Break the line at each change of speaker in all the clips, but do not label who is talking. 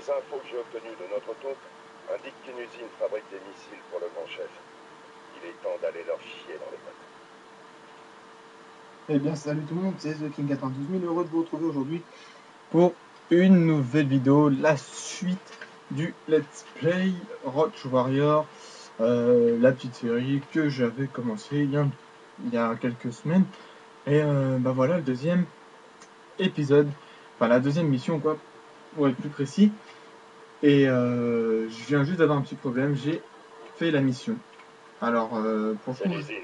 Les infos que j'ai obtenues de notre taupe indiquent qu'une usine fabrique des missiles pour le grand chef. Il est temps d'aller leur chier dans les pattes.
Eh bien, salut tout le monde, c'est The King 92 000, heureux de vous retrouver aujourd'hui pour une nouvelle vidéo, la suite du Let's Play Roach Warrior, la petite série que j'avais commencé il y a quelques semaines. Et bah voilà, le deuxième épisode, enfin la deuxième mission quoi, pour être plus précis. Et je viens juste d'avoir un petit problème, j'ai fait la mission. Alors, pour le coup,
l'usine.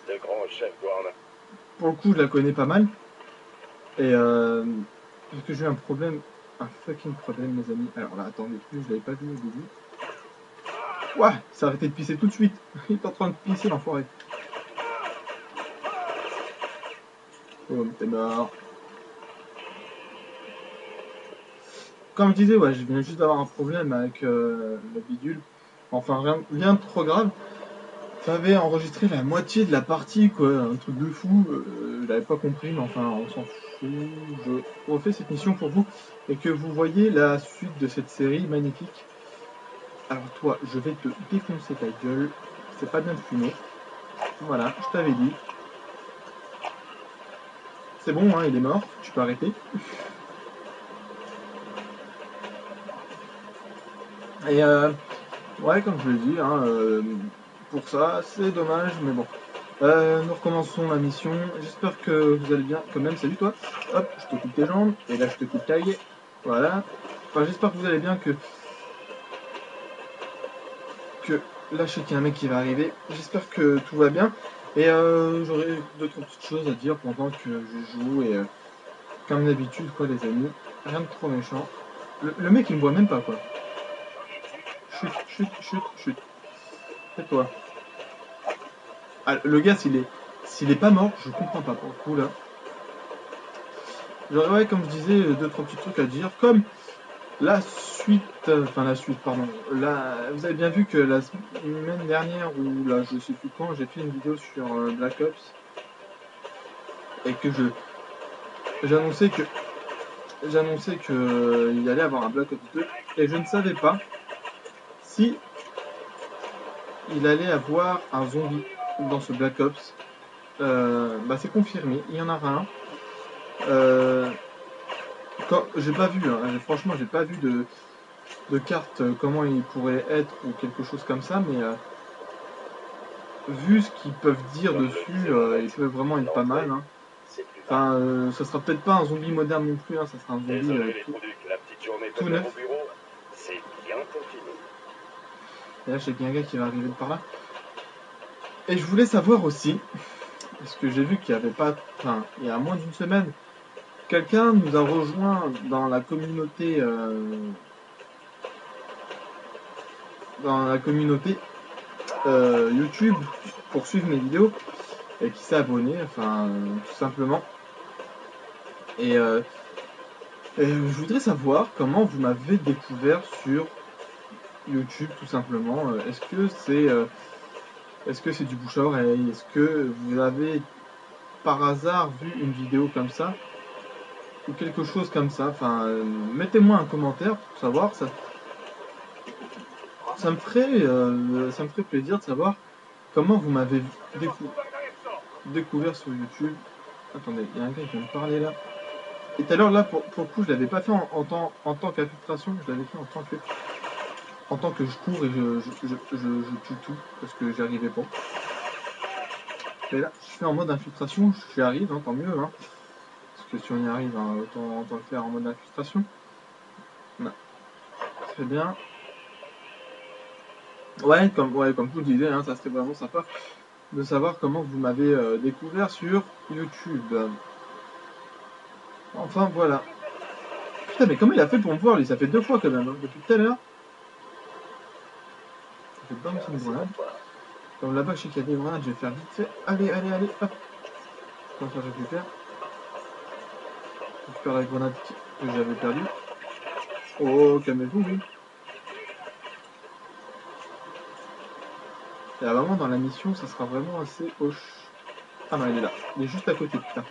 Le grand chef doit en...
pour le coup, je la connais pas mal. Et parce que j'ai eu un problème, un fucking problème, mes amis. Alors là, attendez, je l'avais pas vu au début. Ouah, il s'est arrêté de pisser tout de suite. Il est en train de pisser, l'enfoiré. Oh, t'es mort. Comme je disais, ouais, je viens juste d'avoir un problème avec la bidule. Enfin, rien de trop grave. J'avais enregistré la moitié de la partie, quoi, un truc de fou. Je l'avais pas compris, mais enfin, on s'en fout. Je refais cette mission pour vous et que vous voyez la suite de cette série magnifique. Alors toi, je vais te défoncer ta gueule. C'est pas bien de fumer. Voilà, je t'avais dit. C'est bon, hein, il est mort. Tu peux arrêter. Et ouais, comme je l'ai dit, hein, pour ça, c'est dommage, mais bon. Nous recommençons la mission. J'espère que vous allez bien. Quand même, salut toi. Hop, je te coupe tes jambes. Et là, je te coupe ta gueule. Voilà. Enfin, j'espère que vous allez bien, que là, je sais qu'il y a un mec qui va arriver. J'espère que tout va bien. Et j'aurai d'autres petites choses à dire pendant que je joue. Et comme d'habitude, quoi, les amis. Rien de trop méchant. Le mec, il me voit même pas, quoi. Chut, chut, chut, chut. Tais-toi. Ah, le gars, s'il est pas mort, je comprends pas pour le coup, là. Genre, ouais, comme je disais, deux, trois petits trucs à dire. Comme la suite, pardon. Là, vous avez bien vu que la semaine dernière, ou là, je sais plus quand, j'ai fait une vidéo sur Black Ops. Et que j'annonçais que il allait avoir un Black Ops 2. Et je ne savais pas si il allait avoir un zombie dans ce Black Ops. Bah, c'est confirmé, il y en aura un. J'ai pas vu, hein, franchement, j'ai pas vu de carte comment il pourrait être ou quelque chose comme ça, mais vu ce qu'ils peuvent dire dessus, il peut vraiment être pas mal. Hein. Enfin, ça sera peut-être pas un zombie moderne non plus, hein, ça sera un zombie tout neuf. Et là, je sais qu'il y a un gars qui va arriver de par là. Et je voulais savoir aussi, parce que j'ai vu qu'il y avait pas, enfin, il y a moins d'une semaine, quelqu'un nous a rejoint dans la communauté YouTube pour suivre mes vidéos et qui s'est abonné, enfin tout simplement. Et je voudrais savoir comment vous m'avez découvert sur YouTube tout simplement. Est-ce que c'est du bouche à oreille? Est-ce que vous avez par hasard vu une vidéo comme ça ou quelque chose comme ça? Enfin, mettez-moi un commentaire pour savoir. Ça me ferait plaisir de savoir comment vous m'avez découvert sur YouTube. Attendez, il y a un gars qui vient me parler là. Et tout à l'heure, là, pour le coup, je l'avais pas fait en tant qu'infiltration, je l'avais fait en tant que je cours et je tue tout, parce que j'y arrivais pas. Et là, je fais en mode infiltration, j'y arrive, hein, tant mieux, hein. Parce que si on y arrive, hein, autant le faire en mode infiltration. Non. Très bien. Ouais, comme je vous le disais, hein, ça serait vraiment sympa de savoir comment vous m'avez découvert sur YouTube. Enfin, voilà. Putain, mais comment il a fait pour me voir, lui? Ça fait 2 fois quand même, hein, depuis tout à l'heure. Je vais bouncer une grenade. Comme là-bas, je sais qu'il y a des grenades, je vais faire vite fait. Allez, allez, allez, hop. Comme ça, je récupère. Je récupère la grenade que j'avais perdue. Oh, calmez-vous, oui. Et là, vraiment, dans la mission, ça sera vraiment assez hoche. Ah non, il est là. Il est juste à côté, putain.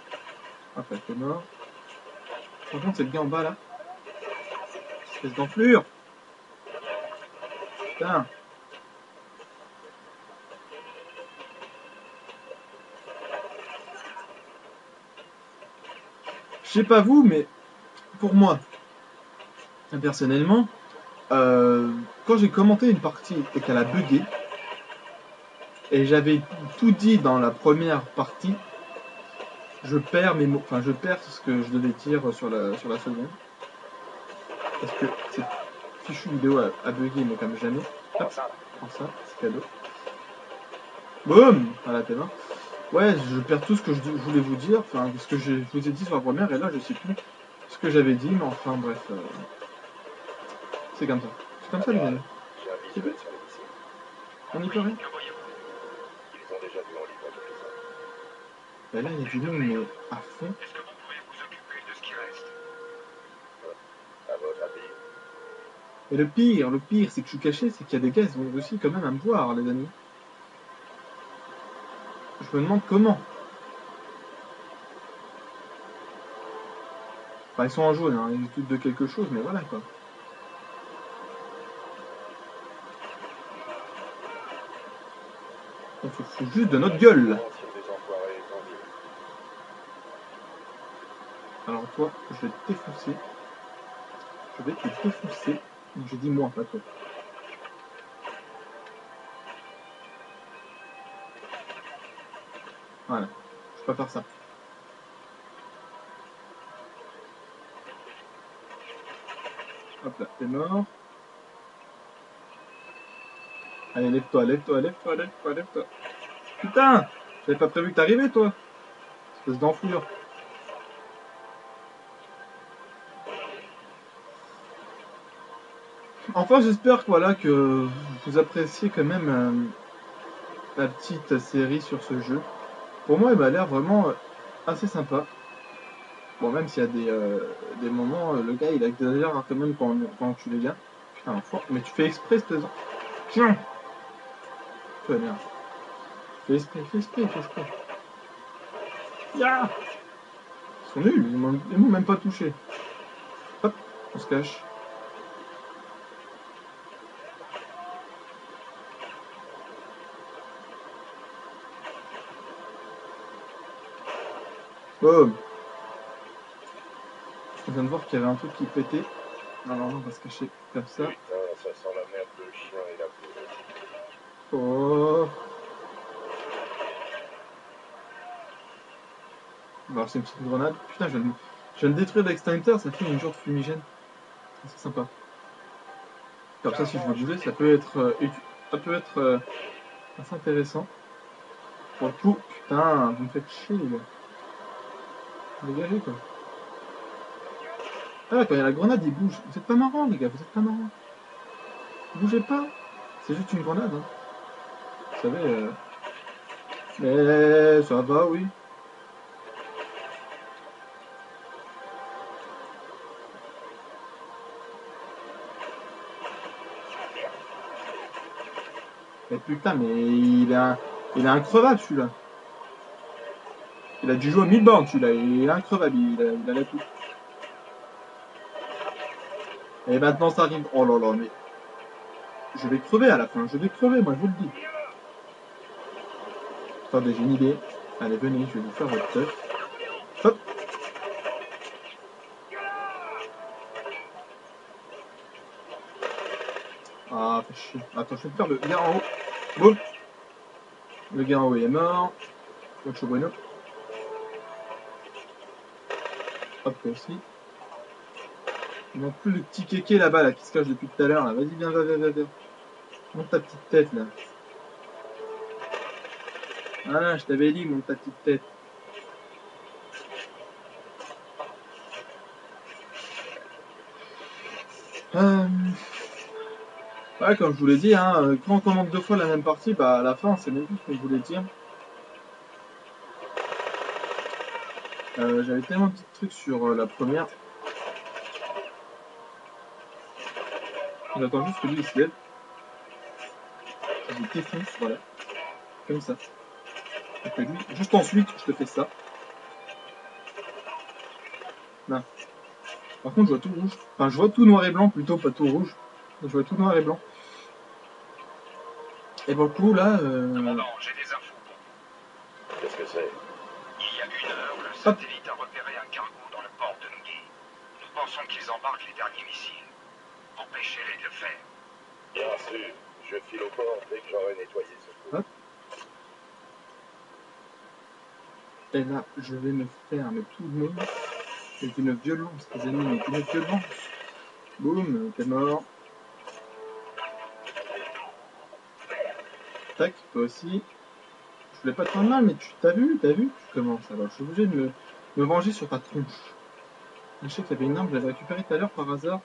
Hop, il est mort. Par contre, c'est le gars en bas, là. Espèce d'enflure. Putain. Je sais pas vous, mais pour moi, personnellement, quand j'ai commenté une partie et qu'elle a bugué, et j'avais tout dit dans la première partie, je perds mes mots, enfin je perds ce que je devais dire sur la seconde. Parce que cette fichue vidéo a bugué, mais comme jamais. Hop, prends ça, c'est cadeau. Boum, à la tête. Ouais, je perds tout ce que je voulais vous dire, enfin ce que je vous ai dit sur la première, et là je sais plus ce que j'avais dit, mais enfin bref, c'est comme ça. C'est comme ça les amis.
J'ai un visuel sur les missiles.
On n'y peut rien.
Ils ont déjà vu en livre quelques-uns.
Bah là il y a du monde, mais à fond.
Est-ce que vous pouvez vous occuper de ce qui reste?
À votre avis,
Et le pire, c'est que je suis caché, c'est qu'il y a des gars, ils vont aussi quand même à me voir, les amis. Je me demande comment. Enfin, ils sont en jaune, hein, ils doutent de quelque chose, mais voilà quoi. On se fout juste de notre gueule là.
des enfoirés en ville.
Alors toi, je vais te défoncer. Je vais te défoncer. Donc j'ai dit moi, pas toi. Voilà, je peux pas faire ça. Hop là, t'es mort. Allez, lève-toi, lève-toi, lève-toi, lève-toi, lève-toi. Putain! J'avais pas prévu que t'arrivais, toi. Espèce d'enflure. Enfin, j'espère que, voilà, que vous appréciez quand même la petite série sur ce jeu. Pour moi, il m'a l'air vraiment assez sympa. Bon, même s'il y a des moments, le gars, il exagère quand même quand tu les gars. Putain, mais tu fais exprès, espèce de... Tiens! Toi, merde. Fais exprès. Ya! Ils sont nuls, ils m'ont même pas touché. Hop, on se cache. Boum! Je viens de voir qu'il y avait un truc qui pétait. Alors on va se cacher comme ça.
Putain, ça sent la merde, le chien et la poule.
Oh! Alors c'est une petite grenade. Putain, je viens de détruire l'extincteur, ça fait une genre de fumigène. C'est sympa. Comme ça, si je veux bouger, ça peut être assez intéressant. Pour le coup, putain, vous me faites chier les gars. Dégagez quoi. Ah, quand il y a la grenade, il bouge. Vous êtes pas marrants les gars, vous êtes pas marrants. Bougez pas. C'est juste une grenade. Hein. Vous savez. Mais ça va, oui. Mais putain, mais il est increvable celui-là. Il a dû jouer à 1000 bornes celui-là, il est increvable, il a la tout. Et maintenant ça arrive. Oh là là, mais. Je vais crever à la fin, je vais crever, moi je vous le dis. Attendez, j'ai une idée. Allez, venez, je vais vous faire votre teuf. Hop. Ah, fait chier. Attends, je vais faire le gars en haut. Boum. Le gars en haut il est mort. Mucho bueno. Hop, là aussi. Il manque plus le petit kéké là-bas, là, qui se cache depuis tout à l'heure. Vas-y, viens. Monte ta petite tête, là. Ah, je t'avais dit, monte ta petite tête. Ouais, comme je vous l'ai dit, hein, quand on commande 2 fois la même partie, bah à la fin, c'est même plus ce que je voulais dire. J'avais tellement de petits trucs sur la première. J'attends juste que lui il se lève. Je défonce, voilà. Comme ça. Et que lui, juste ensuite, je te fais ça. Non. Par contre, je vois tout rouge. Enfin, je vois tout noir et blanc, plutôt, pas tout rouge. Je vois tout noir et blanc. Et pour le coup, là...
Commandant, j'ai des infos pour vous.
Qu'est-ce que c'est?
Il y a 1 heure, le satellite a repéré un cargo dans le port de Nugget. Nous pensons qu'ils embarquent les derniers missiles. Empêchez-les de le faire.
Bien sûr. Je file au port dès que j'aurai nettoyé ce coup.
Hop. Et là, je vais me faire, mais tout le monde, c'est une violence, les amis, mais une violence. Boum, t'es mort. Tac, toi aussi. Je voulais pas te faire mal, mais tu t'as vu, tu commences. Alors, je suis obligé de me venger sur ta tronche. Je sais qu'il y avait une arme, je l'avais récupérée tout à l'heure par hasard.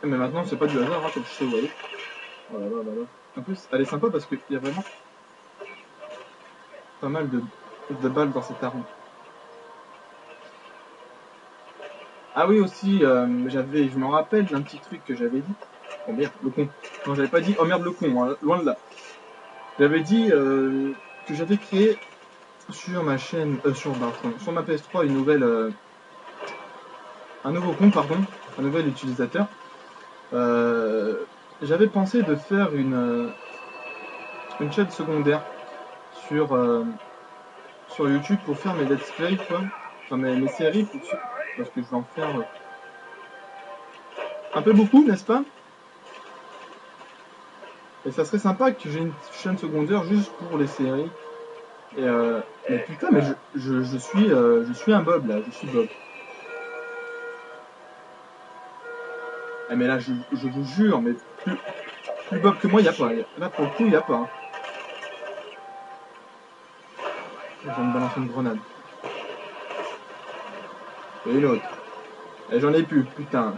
Mais maintenant, c'est pas du hasard, hein, comme je sais, vous voyez. Voilà, voilà. En plus, elle est sympa parce qu'il y a vraiment pas mal de balles dans cette arme. Ah oui, aussi, je me rappelle d'un petit truc que j'avais dit. Oh merde, le con. Non, j'avais pas dit, oh merde, le con, hein, loin de là. J'avais dit que j'avais créé sur ma chaîne, sur ma PS3 une nouvelle, un nouveau compte, pardon, un nouvel utilisateur. J'avais pensé de faire une chaîne secondaire sur YouTube pour faire mes let's play, quoi. Enfin, mes séries, parce que je vais en faire un peu beaucoup, n'est-ce pas? Et ça serait sympa que j'ai une chaîne secondaire juste pour les séries. Et mais putain, mais je suis un Bob là, je suis Bob. Ah, mais là, je vous jure, mais plus Bob que moi, il a pas. Là, pour le coup, il a pas. Je vais me balancer une grenade. Et une autre. Et j'en ai plus, putain.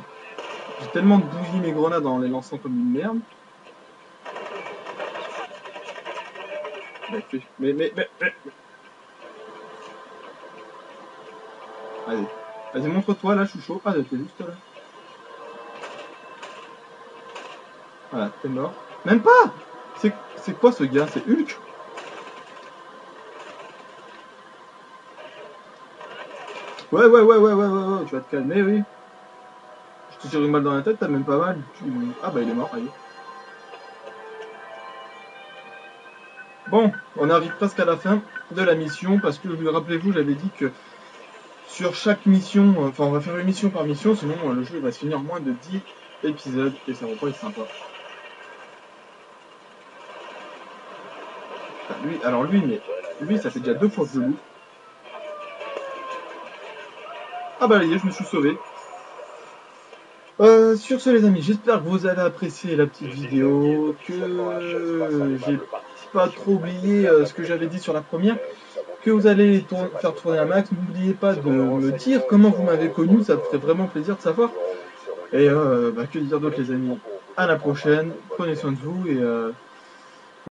J'ai tellement bousillé mes grenades en les lançant comme une merde. Mais. Allez. Vas-y, montre-toi, là, je suis chaud. Ah, t'es juste là. Voilà, t'es mort. Même pas! C'est quoi ce gars? C'est Hulk? Ouais, tu vas te calmer, oui. Je te tire une balle dans la tête, t'as même pas mal. Ah bah il est mort, allez. Bon, on arrive presque à la fin de la mission, parce que, rappelez-vous, j'avais dit que sur chaque mission, enfin on va faire une mission par mission, sinon le jeu va se finir en moins de 10 épisodes, et ça va pas être sympa. Enfin, lui, ça fait déjà 2 fois que je loue. Ah bah allez, je me suis sauvé. Sur ce les amis, j'espère que vous allez apprécier la petite vidéo, que j'ai pas trop oublié ce que j'avais dit sur la première, que vous allez faire tourner un max. N'oubliez pas de me dire comment vous m'avez connu, ça me ferait vraiment plaisir de savoir. Et que dire d'autre les amis, à la prochaine, prenez soin de vous et